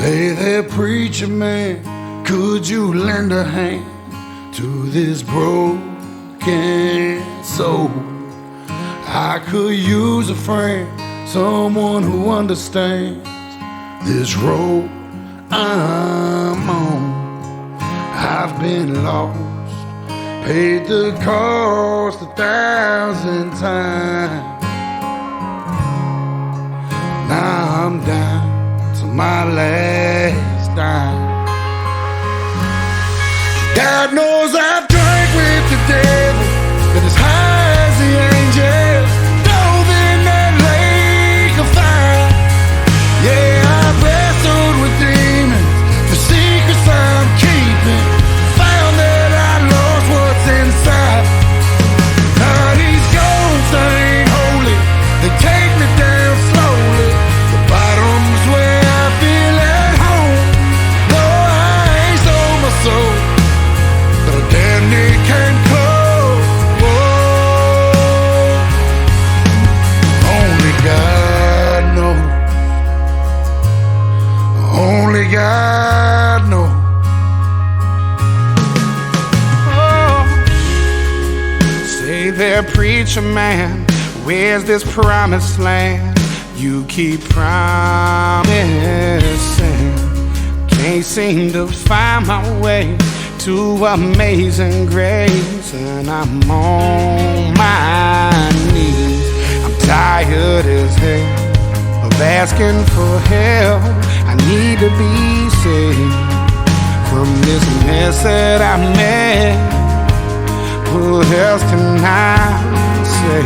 Say there, preacher man, could you lend a hand to this broken soul? I could use a friend, someone who understands this road I'm on. I've been lost, paid the cost 1,000 times. Now I'm down to my last dime. God knows I've drank with the devil, but as high as the angels, dove in that lake of fire. Yeah, I've wrestled with demons for secrets I'm keeping, found that I lost what's inside. Now these ghosts ain't holy, they take me down slowly. The bottom's where I feel at home. No, I ain't sold my soul, but damn it can't close. Only God knows. Only God knows. Say there, preacher man, where's this promised land you keep promising? Can't seem to find my way to amazing grace, and I'm on my knees. I'm tired as hell of asking for help. I need to be saved from this mess that I'm in. What else can I say?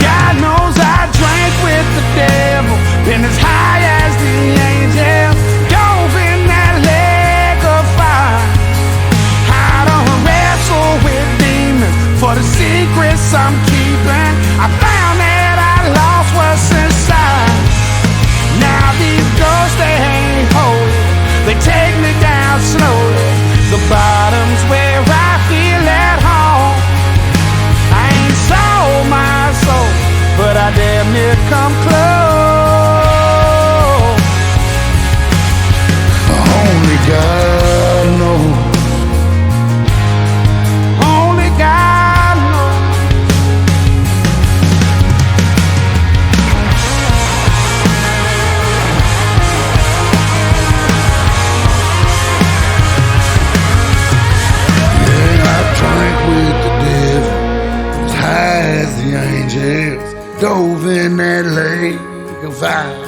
God knows I drank with the devil, been as high as the angels, dove in that lake of fire. I don't wrestle with demons for the secrets I'm keeping. I found that I lost what's inside. Now these ghosts, they ain't holy, they take me down slowly. The bottom's where I feel at home. I ain't sold my soul, but I damn near come close. Only God knows. Only God knows. Yeah, I drank with the devil, as high as the angels, dove in that lake of fire.